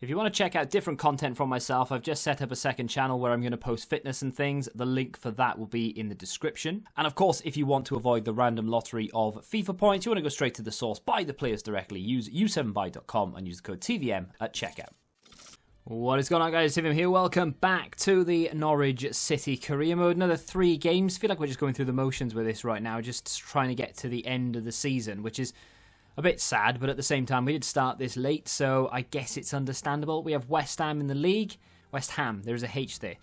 If you want to check out different content from myself, I've just set up a second channel where I'm going to post fitness and things. The link for that will be in the description. And of course, if you want to avoid the random lottery of FIFA points, you want to go straight to the source, buy the players directly, use u7buy.com and use the code TVM at checkout. What is going on, guys? TVM here. Welcome back to the Norwich City career mode. Another 3 games. I feel like we're just going through the motions with this right now, just trying to get to the end of the season, which is a bit sad, but at the same time, we did start this late, so I guess it's understandable. We have West Ham in the league. West Ham, there's a H there.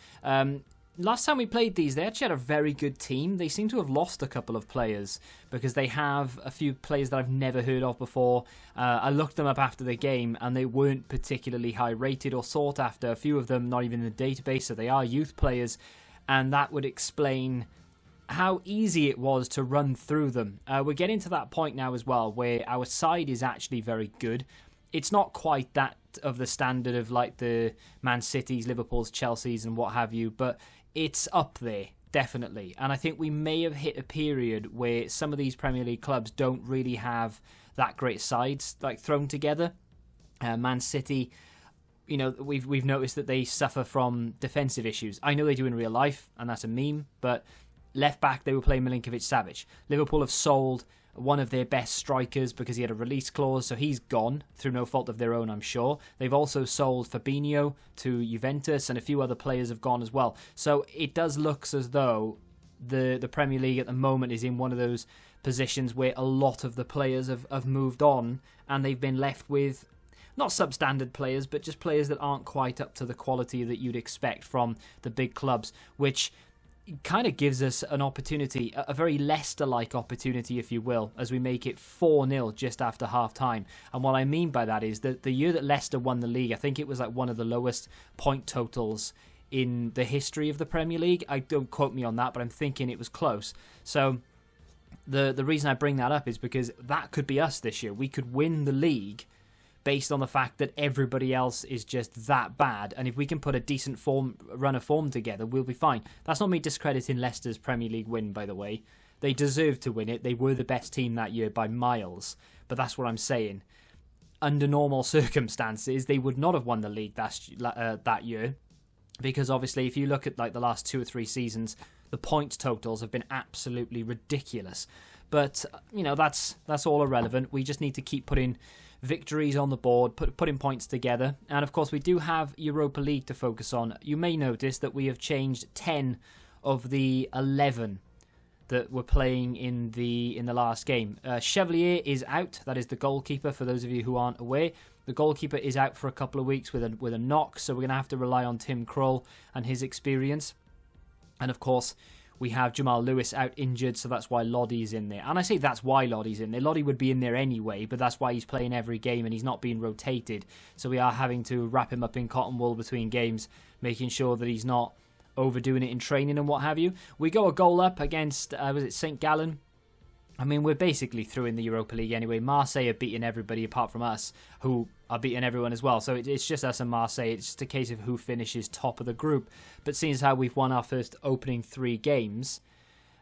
Last time we played these, they actually had a very good team. They seem to have lost a couple of players because they have a few players that I've never heard of before. I looked them up after the game, and they weren't particularly high rated or sought after. A few of them not even in the database, so they are youth players, and that would explain how easy it was to run through them. We're getting to that point now as well where our side is actually very good. It's not quite that of the standard of like the Man Cities, Liverpools, Chelseas and what have you, but it's up there, definitely. And I think we may have hit a period where some of these Premier League clubs don't really have that great sides like thrown together. Man City, you know, we've noticed that they suffer from defensive issues. I know they do in real life, and that's a meme, but left back, they were playing Milinkovic-Savic. Liverpool have sold one of their best strikers because he had a release clause, so he's gone through no fault of their own, I'm sure. They've also sold Fabinho to Juventus, and a few other players have gone as well. So it does look as though the Premier League at the moment is in one of those positions where a lot of the players have moved on, and they've been left with not substandard players, but just players that aren't quite up to the quality that you'd expect from the big clubs, which kind of gives us an opportunity, a very Leicester-like opportunity, if you will, as we make it 4-0 just after half-time. And what I mean by that is that the year that Leicester won the league, I think it was like one of the lowest point totals in the history of the Premier League. Don't quote me on that, but I'm thinking it was close. So the reason I bring that up is because that could be us this year. We could win the league based on the fact that everybody else is just that bad. And if we can put a decent run of form together, we'll be fine. That's not me discrediting Leicester's Premier League win, by the way. They deserved to win it. They were the best team that year by miles. But that's what I'm saying. Under normal circumstances, they would not have won the league that year. Because obviously, if you look at like the last 2 or 3 seasons, the point totals have been absolutely ridiculous. But, you know, that's all irrelevant. We just need to keep putting victories on the board, putting points together. And of course, we do have Europa League to focus on. You may notice that we have changed 10 of the 11 that were playing in the last game. Chevalier is out. That is the goalkeeper, for those of you who aren't aware. The goalkeeper is out for a couple of weeks with a knock, so we're going to have to rely on Tim Krul and his experience. And of course, we have Jamal Lewis out injured, so that's why Loddy's in there. And I say that's why Loddy's in there. Loddy would be in there anyway, but that's why he's playing every game and he's not being rotated. So we are having to wrap him up in cotton wool between games, making sure that he's not overdoing it in training and what have you. We go a goal up against, was it St. Gallen? I mean, we're basically through in the Europa League anyway. Marseille are beating everybody apart from us, who are beating everyone as well. So it's just us and Marseille. It's just a case of who finishes top of the group. But seeing as how we've won our first opening 3 games,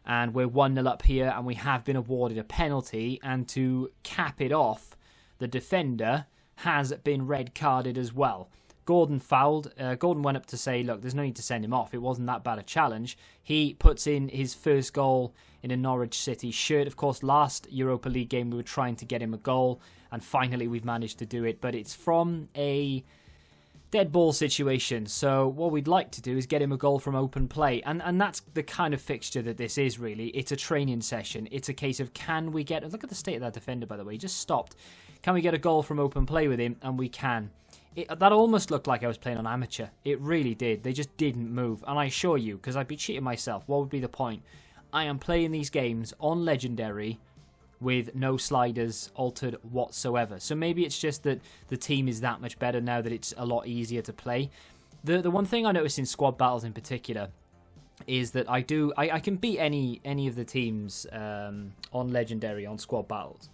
and we're 1-0 up here, and we have been awarded a penalty, and to cap it off, the defender has been red carded as well. Gordon fouled. Gordon went up to say, look, there's no need to send him off. It wasn't that bad a challenge. He puts in his first goal in a Norwich City shirt. Of course, last Europa League game, we were trying to get him a goal, and finally we've managed to do it. But it's from a dead ball situation. So what we'd like to do is get him a goal from open play. And that's the kind of fixture that this is, really. It's a training session. It's a case of, can we get... Look at the state of that defender, by the way. He just stopped. Can we get a goal from open play with him? And we can. That almost looked like I was playing on amateur. It really did. They just didn't move. And I assure you, because I'd be cheating myself, what would be the point? I am playing these games on Legendary with no sliders altered whatsoever. So maybe it's just that the team is that much better now that it's a lot easier to play. The one thing I noticed in squad battles in particular is that I can beat any of the teams on Legendary on squad battles.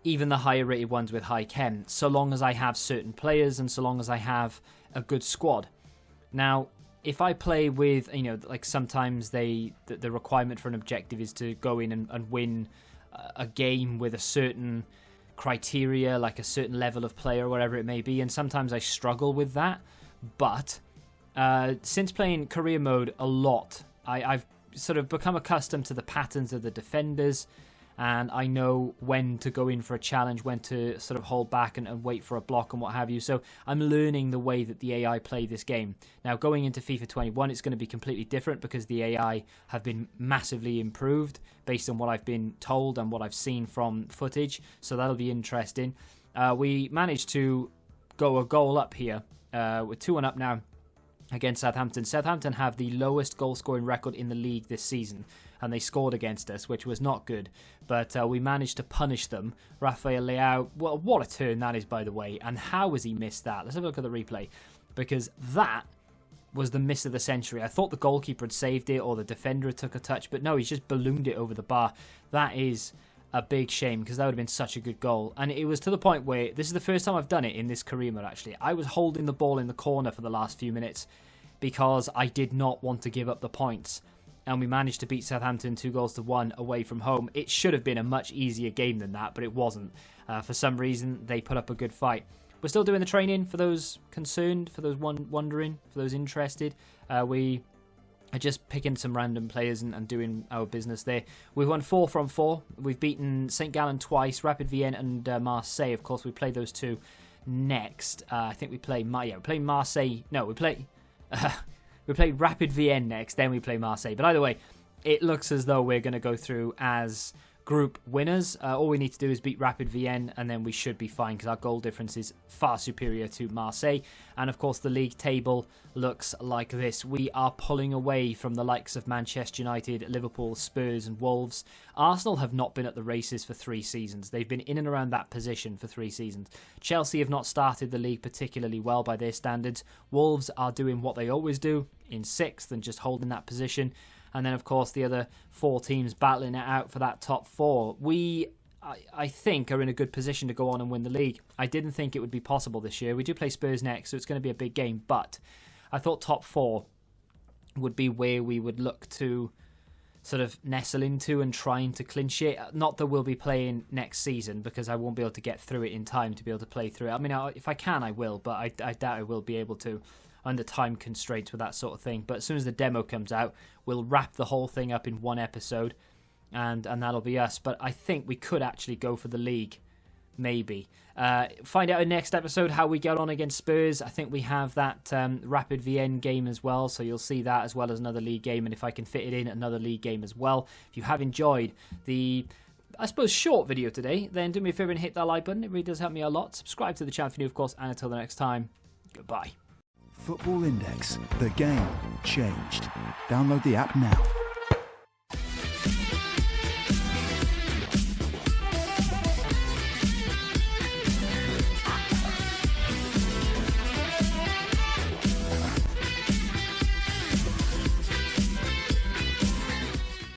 Even the higher rated ones with high chem, so long as I have certain players and so long as I have a good squad. Now, if I play with, you know, like sometimes the requirement for an objective is to go in and win a game with a certain criteria, like a certain level of player or whatever it may be, and sometimes I struggle with that. But since playing career mode a lot, I've sort of become accustomed to the patterns of the defenders, and I know when to go in for a challenge, when to sort of hold back and wait for a block and what have you. So I'm learning the way that the AI play this game. Now, going into FIFA 21, it's going to be completely different because the AI have been massively improved based on what I've been told and what I've seen from footage. So that'll be interesting. We managed to go a goal up here. We're 2-1 up now against Southampton. Southampton have the lowest goal scoring record in the league this season, and they scored against us, which was not good. But we managed to punish them. Rafael Leao, well, what a turn that is, by the way. And how has he missed that? Let's have a look at the replay, because that was the miss of the century. I thought the goalkeeper had saved it, or the defender had took a touch, but no, he's just ballooned it over the bar. That is a big shame, because that would have been such a good goal. And it was to the point where, this is the first time I've done it in this career mode, actually. I was holding the ball in the corner for the last few minutes because I did not want to give up the points. And we managed to beat Southampton 2-1 away from home. It should have been a much easier game than that, but it wasn't. For some reason, they put up a good fight. We're still doing the training for those concerned, for those wondering, for those interested. We are just picking some random players and doing our business there. We've won 4 from 4. We've beaten St. Gallen twice, Rapid Vienna and Marseille. Of course, we play those two next. I think we play Marseille. No, we play Rapid Vienna next, then we play Marseille. But either way, it looks as though we're going to go through as group winners. All we need to do is beat Rapid Vienna, and then we should be fine, because our goal difference is far superior to Marseille. And of course, the league table looks like this. We are pulling away from the likes of Manchester United, Liverpool, Spurs and Wolves. Arsenal have not been at the races for 3 seasons. They've been in and around that position for 3 seasons. Chelsea have not started the league particularly well by their standards. Wolves are doing what they always do, in 6th and just holding that position. And then, of course, the other 4 teams battling it out for that top 4. We, I think, are in a good position to go on and win the league. I didn't think it would be possible this year. We do play Spurs next, so it's going to be a big game. But I thought top 4 would be where we would look to sort of nestle into and trying to clinch it. Not that we'll be playing next season, because I won't be able to get through it in time to be able to play through it. I mean, if I can, I will, but I doubt I will be able to, under time constraints with that sort of thing. But as soon as the demo comes out, we'll wrap the whole thing up in 1 episode, and that'll be us. But I think we could actually go for the league, maybe. Find out in next episode how we get on against Spurs. I think we have that Rapid Vienna game as well, so you'll see that as well as another league game, and if I can fit it in, another league game as well. If you have enjoyed the, I suppose, short video today, then do me a favour and hit that like button. It really does help me a lot. Subscribe to the channel if you're new, of course, and until the next time, goodbye. Football Index. The game changed. Download the app now.